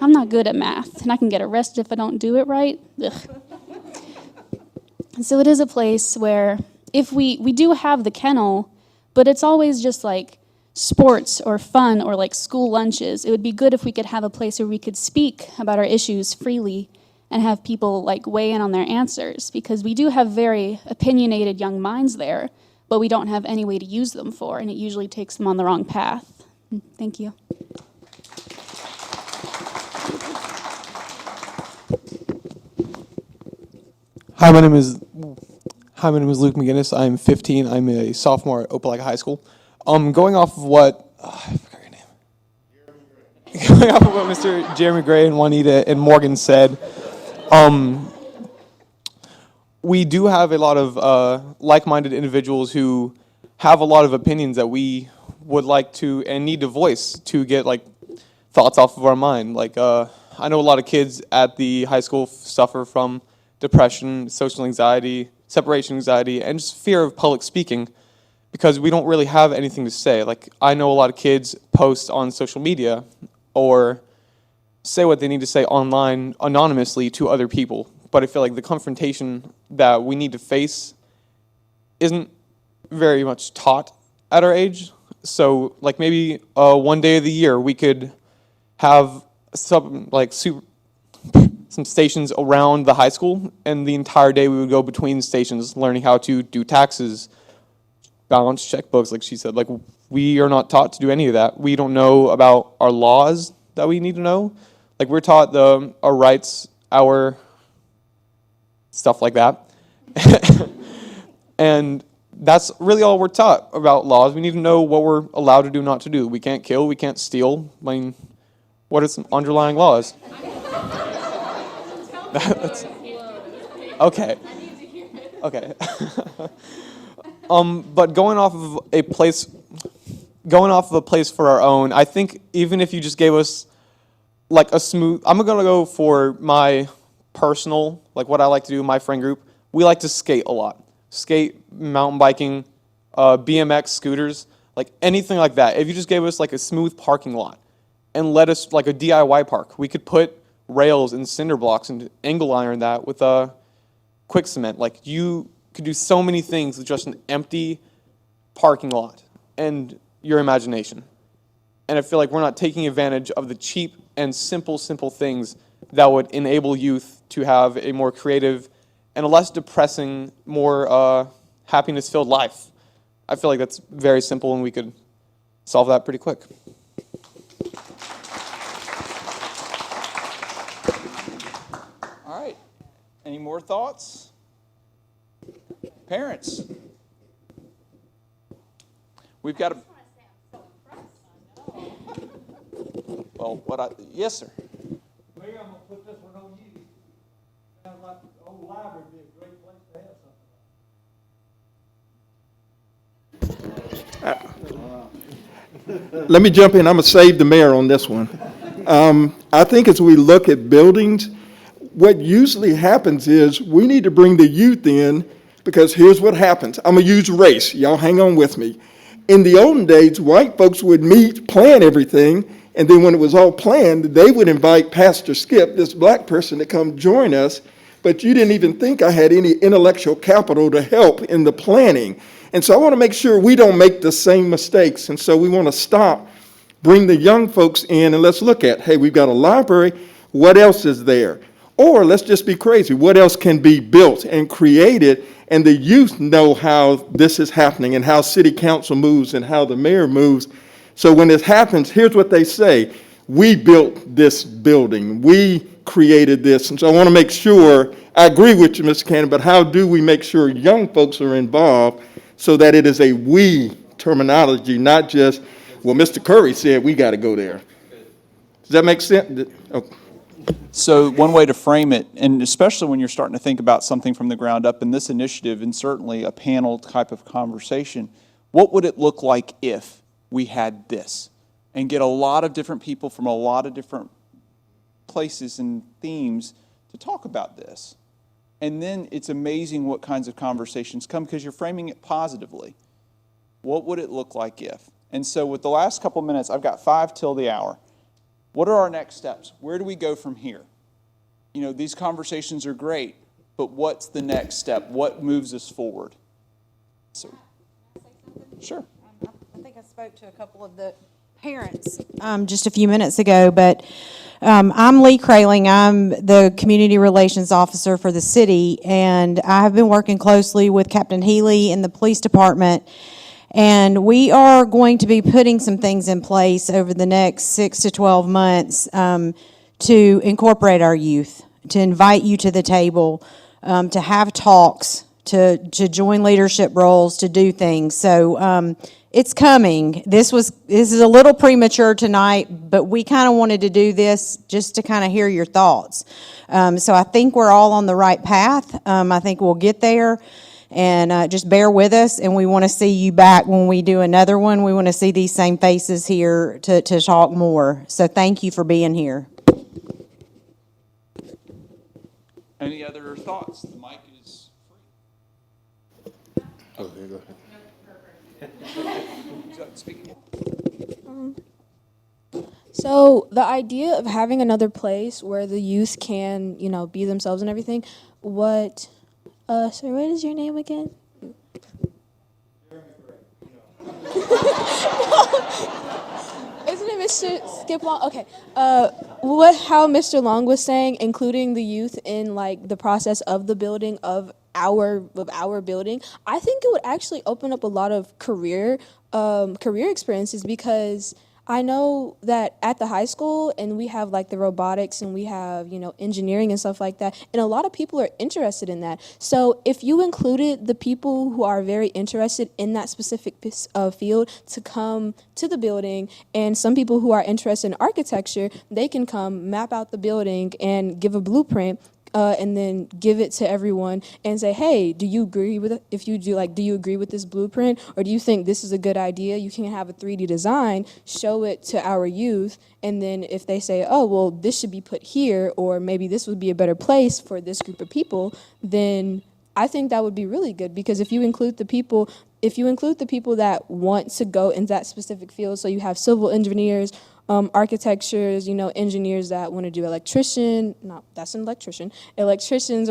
I'm not good at math, and I can get arrested if I don't do it right. Ugh. So it is a place where if we do have the kennel, but it's always just sports or fun or school lunches. It would be good if we could have a place where we could speak about our issues freely and have people weigh in on their answers, because we do have very opinionated young minds there, but we don't have any way to use them for, and it usually takes them on the wrong path. Thank you. Hi, my name is Luke McGinnis. I'm 15. I'm a sophomore at Opelika High School. Going off of what I forgot your name. Going off of what Mr. Jeremy Gray and Juanita and Morgan said, we do have a lot of like-minded individuals who have a lot of opinions that we would like to and need to voice to get like thoughts off of our mind. Like I know a lot of kids at the high school suffer from depression, social anxiety, separation anxiety, and just fear of public speaking because we don't really have anything to say. Like I know a lot of kids post on social media or say what they need to say online anonymously to other people. But I feel like the confrontation that we need to face isn't very much taught at our age. So like maybe one day of the year we could have some stations around the high school, and the entire day we would go between stations learning how to do taxes, balance checkbooks, like she said. Like we are not taught to do any of that. We don't know about our laws that we need to know. Like we're taught our rights, our stuff like that. And that's really all we're taught about laws. We need to know what we're allowed to do, not to do. We can't kill, we can't steal. I mean, what are some underlying laws? That's, okay. Okay. But going off of a place for our own, I think even if you just gave us like a smooth, I'm gonna go for my personal, like what I like to do, my friend group. We like to skate a lot. Skate, mountain biking, BMX, scooters, like anything like that. If you just gave us like a smooth parking lot and let us like a DIY park, we could put rails and cinder blocks and angle iron that with quick cement. Like you could do so many things with just an empty parking lot and your imagination. And I feel like we're not taking advantage of the cheap and simple things that would enable youth to have a more creative and a less depressing, more happiness-filled life. I feel like that's very simple and we could solve that pretty quick. All right. Any more thoughts? Parents? We've got a... Well, yes, sir. Mayor, I'm gonna put this one on you. Sounds like the old library would be a great place to have something. Let me jump in. I'm going to save the mayor on this one. I think as we look at buildings, what usually happens is we need to bring the youth in because here's what happens. I'm going to use race. Y'all hang on with me. In the olden days, white folks would meet, plan everything, and then when it was all planned, they would invite Pastor Skip, this black person, to come join us, but you didn't even think I had any intellectual capital to help in the planning. And so I want to make sure we don't make the same mistakes. And so we want to stop, bring the young folks in, and let's look at, hey, we've got a library. What else is there? Or let's just be crazy. What else can be built and created? And the youth know how this is happening and how city council moves and how the mayor moves. So when this happens, here's what they say. We built this building. We created this. And so I want to make sure, I agree with you, Mr. Cannon, but how do we make sure young folks are involved so that it is a we terminology, not just, well, Mr. Curry said we got to go there. Does that make sense? Oh. So one way to frame it, and especially when you're starting to think about something from the ground up in this initiative and certainly a panel type of conversation, what would it look like if we had this? And get a lot of different people from a lot of different places and themes to talk about this. And then it's amazing what kinds of conversations come because you're framing it positively. What would it look like if? And so with the last couple minutes, I've got 5 till the hour. What are our next steps? Where do we go from here? You know, these conversations are great, but what's the next step? What moves us forward? So, sure. I think I spoke to a couple of the parents just a few minutes ago, but I'm Lee Kraling. I'm the Community Relations Officer for the city, and I have been working closely with Captain Healy in the police department, and we are going to be putting some things in place over the next 6 to 12 months to incorporate our youth, to invite you to the table, to have talks, to join leadership roles, to do things. So it's coming. This is a little premature tonight, but we kind of wanted to do this just to kind of hear your thoughts. So I think we're all on the right path. I think we'll get there. And just bear with us, and we want to see you back when we do another one. We want to see these same faces here to talk more. So thank you for being here. Any other thoughts? The mic is free. Oh, there you go. So the idea of having another place where the youth can, be themselves and everything, so what is your name again? Isn't it Mr. Skip Long? Okay. How Mr. Long was saying, including the youth in like the process of the building of our building, I think it would actually open up a lot of career experiences, because I know that at the high school, and we have like the robotics, and we have, engineering and stuff like that, and a lot of people are interested in that. So if you included the people who are very interested in that specific field to come to the building, and some people who are interested in architecture, they can come map out the building and give a blueprint, and then give it to everyone and say, hey, do you agree with it? If you do, do you agree with this blueprint? Or do you think this is a good idea? You can have a 3D design, show it to our youth, and then if they say, oh, well, this should be put here, or maybe this would be a better place for this group of people, then I think that would be really good, because if you include the people that want to go in that specific field, so you have civil engineers, architectures, engineers that want to do electricians or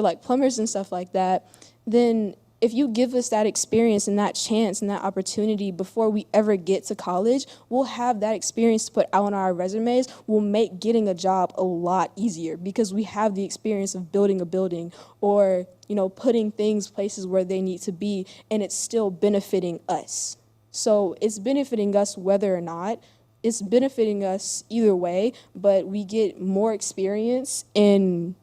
like plumbers and stuff like that, then if you give us that experience and that chance and that opportunity before we ever get to college, we'll have that experience to put out on our resumes. Will make getting a job a lot easier, because we have the experience of building a building, or, putting things places where they need to be, and it's still benefiting us. So it's benefiting us whether or not. It's benefiting us either way, but we get more experience in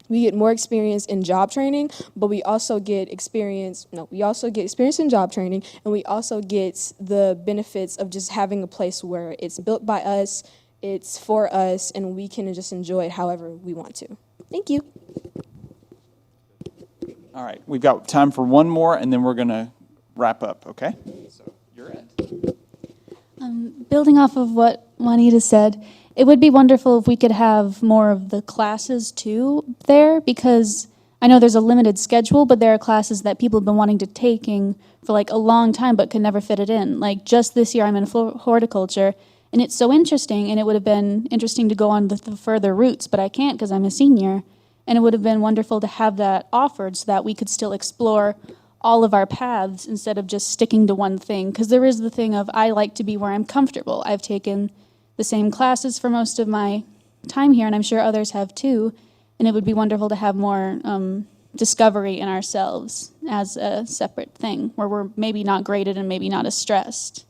job training, but we also get experience in job training, and we also get the benefits of just having a place where it's built by us, it's for us, and we can just enjoy it however we want to. Thank you. All right, we've got time for one more, and then we're going to wrap up, okay? So you're in. Building off of what Juanita said, it would be wonderful if we could have more of the classes too there, because I know there's a limited schedule, but there are classes that people have been wanting to taking for like a long time but could never fit it in. Like just this year I'm in horticulture, and it's so interesting, and it would have been interesting to go on the further routes, but I can't because I'm a senior, and it would have been wonderful to have that offered so that we could still explore all of our paths instead of just sticking to one thing, because there is the thing of I like to be where I'm comfortable. I've taken the same classes for most of my time here, and I'm sure others have too, and it would be wonderful to have more discovery in ourselves as a separate thing, where we're maybe not graded and maybe not as stressed.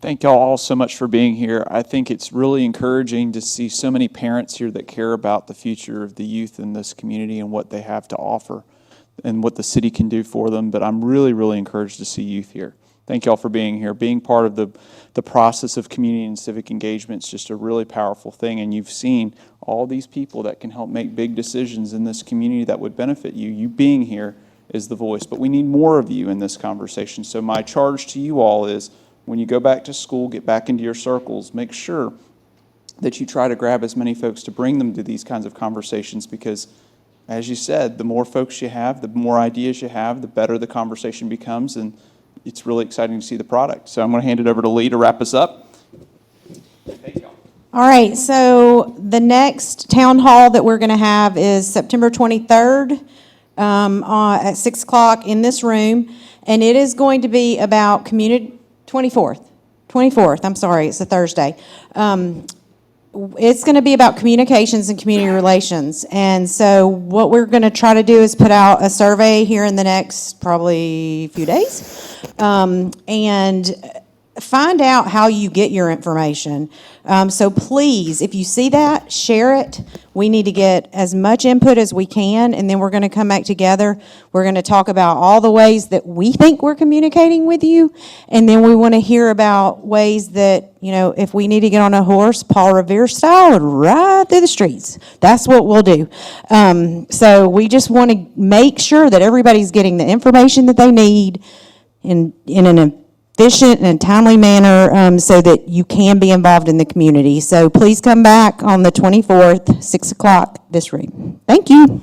Thank y'all all so much for being here. I think it's really encouraging to see so many parents here that care about the future of the youth in this community and what they have to offer and what the city can do for them. But I'm really, really encouraged to see youth here. Thank y'all for being here. Being part of the process of community and civic engagement is just a really powerful thing. And you've seen all these people that can help make big decisions in this community that would benefit you. You being here is the voice. But we need more of you in this conversation. So my charge to you all is, when you go back to school, get back into your circles, make sure that you try to grab as many folks to bring them to these kinds of conversations, because, as you said, the more folks you have, the more ideas you have, the better the conversation becomes, and it's really exciting to see the product. So I'm going to hand it over to Lee to wrap us up. Thank you. All right, so the next town hall that we're going to have is September 23rd at 6 o'clock in this room, and it is going to be about community. 24th, I'm sorry, it's a Thursday. It's going to be about communications and community relations. And so what we're going to try to do is put out a survey here in the next probably few days. And find out how you get your information. So please, if you see that, share it. We need to get as much input as we can, and then we're going to come back together. We're going to talk about all the ways that we think we're communicating with you, and then we want to hear about ways that, you know, if we need to get on a horse, Paul Revere style, and ride through the streets. That's what we'll do. So we just want to make sure that everybody's getting the information that they need in an efficient and timely manner, so that you can be involved in the community. So please come back on the 24th, 6 o'clock, this room. Thank you.